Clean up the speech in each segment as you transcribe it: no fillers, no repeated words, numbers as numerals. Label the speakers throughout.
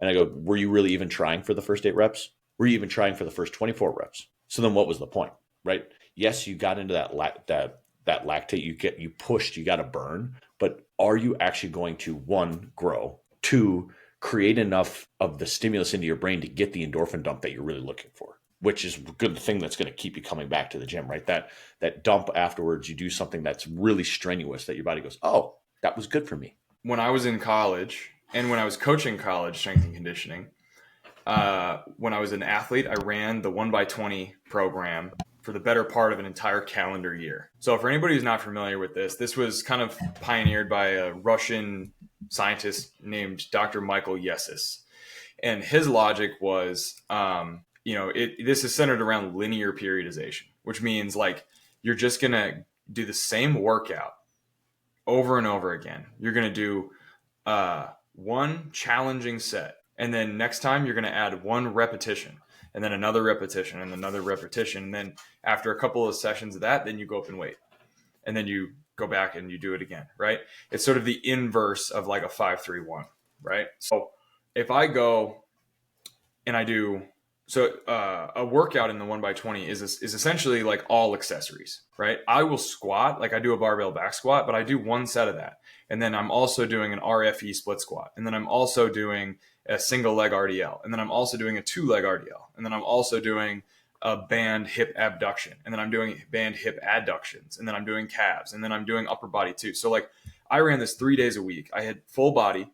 Speaker 1: And I go, were you really even trying for the first 8 reps? Were you even trying for the first 24 reps? So then what was the point, right? Yes, you got into that lactate, you pushed, you got to burn, but are you actually going to, one, grow, two, create enough of the stimulus into your brain to get the endorphin dump that you're really looking for, which is a good thing that's going to keep you coming back to the gym, right? That dump afterwards, you do something that's really strenuous that your body goes, oh, that was good for me.
Speaker 2: When I was in college and when I was coaching college strength and conditioning, when I was an athlete, I ran the 1x20 program for the better part of an entire calendar year. So for anybody who's not familiar with this was kind of pioneered by a Russian scientist named Dr. Michael Yesis. And his logic was, this is centered around linear periodization, which means like you're just going to do the same workout over and over again. You're going to do one challenging set. And then next time you're going to add one repetition and then another repetition and another repetition. And then after a couple of sessions of that, then you go up and wait. And then you go back and you do it again, right? It's sort of the inverse of like a 5-3-1, right? So if I go and I do, a workout in the 1x20 is essentially like all accessories, right? I will squat, like I do a barbell back squat, but I do one set of that. And then I'm also doing an RFE split squat. And then I'm also doing a single leg RDL. And then I'm also doing a 2-leg RDL. And then I'm also doing a band hip abduction. And then I'm doing band hip adductions. And then I'm doing calves. And then I'm doing upper body too. So like I ran this 3 days a week. I had full body.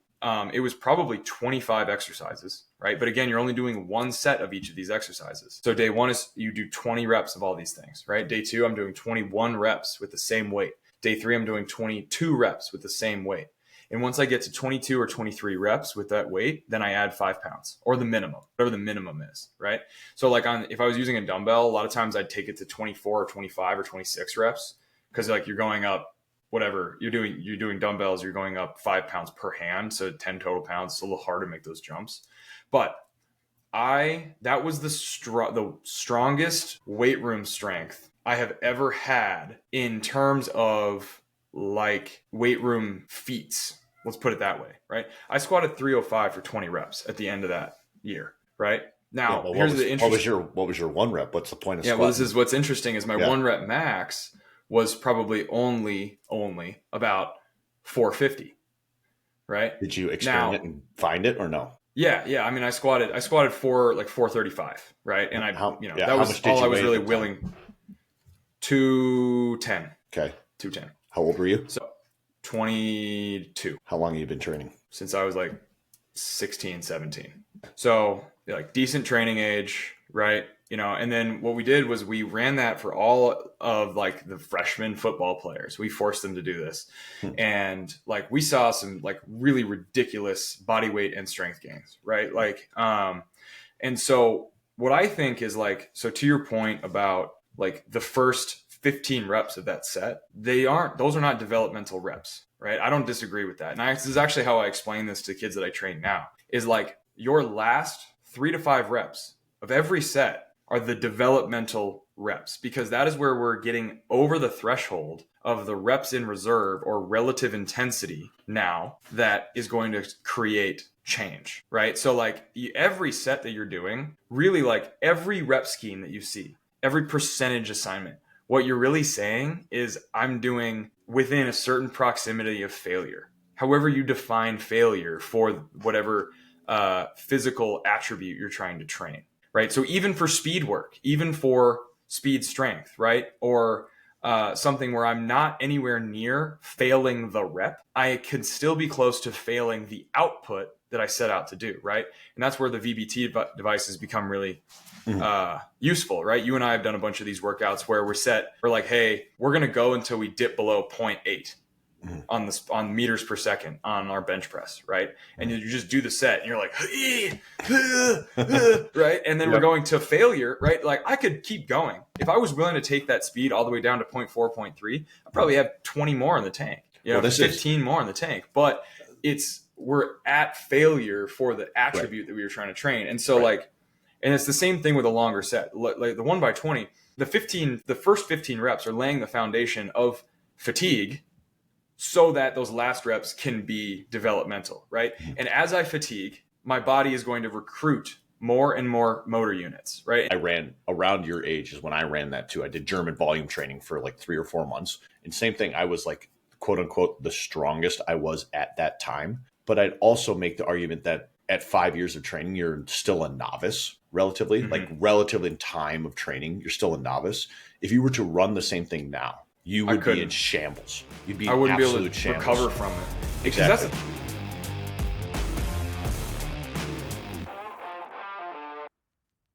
Speaker 2: It was probably 25 exercises, right? But again, you're only doing one set of each of these exercises. So day one is you do 20 reps of all these things, right? Day two, I'm doing 21 reps with the same weight. Day three, I'm doing 22 reps with the same weight. And once I get to 22 or 23 reps with that weight, then I add 5 pounds or the minimum, whatever the minimum is, right? So like if I was using a dumbbell, a lot of times I'd take it to 24 or 25 or 26 reps because like you're going up whatever you're doing dumbbells, you're going up 5 pounds per hand. So 10 total pounds. It's a little hard to make those jumps, but that was the strongest weight room strength I have ever had in terms of like weight room feats. Let's put it that way, right? I squatted 305 for 20 reps at the end of that year, right? Now, here's the interesting.
Speaker 1: What was your 1 rep? What's the point of squatting?
Speaker 2: Well, this is what's interesting is my 1 rep max was probably only about 450, right?
Speaker 1: Did you experiment and find it or no?
Speaker 2: Yeah. I mean, I squatted for like 435, right? And that was all I was really willing. 210.
Speaker 1: Okay.
Speaker 2: 210.
Speaker 1: How old were you?
Speaker 2: So 22.
Speaker 1: How long have you been training?
Speaker 2: Since I was like 16, 17. So like decent training age, right? And then what we did was we ran that for all of like the freshman football players. We forced them to do this. And like we saw some like really ridiculous body weight and strength gains, right? Like, and so what I think is like, so to your point about like the first 15 reps of that set, those are not developmental reps, right? I don't disagree with that. And this is actually how I explain this to kids that I train now is like your last 3 to 5 reps of every set are the developmental reps, because that is where we're getting over the threshold of the reps in reserve or relative intensity now that is going to create change, right? So like every set that you're doing, really like every rep scheme that you see, every percentage assignment, what you're really saying is I'm doing within a certain proximity of failure. However you define failure for whatever physical attribute you're trying to train. Right. So even for speed work, even for speed strength, right? Or something where I'm not anywhere near failing the rep, I can still be close to failing the output that I set out to do. Right. And that's where the VBT devices become really useful. Right. You and I have done a bunch of these workouts where we're like, hey, we're going to go until we dip below 0.8. On meters per second on our bench press, right? And you just do the set and you're like, right? And then we're going to failure, right? Like I could keep going. If I was willing to take that speed all the way down to 0.4, 0.3, I'd probably have 20 more in the tank, 15 more in the tank. But we're at failure for the attribute that we were trying to train. And so and it's the same thing with a longer set. Like the 1x20, the first 15 reps are laying the foundation of fatigue so that those last reps can be developmental, right? And as I fatigue, my body is going to recruit more and more motor units, right?
Speaker 1: I ran around your age is when I ran that too. I did German volume training for like 3 or 4 months. And same thing, I was like, quote unquote, the strongest I was at that time. But I'd also make the argument that at 5 years of training, you're still a novice relatively, like relative in time of training, you're still a novice. If you were to run the same thing now, you would be in shambles. You'd be
Speaker 2: I
Speaker 1: in
Speaker 2: wouldn't be able
Speaker 1: absolute
Speaker 2: to
Speaker 1: shambles.
Speaker 2: recover from it. Because
Speaker 1: Exactly.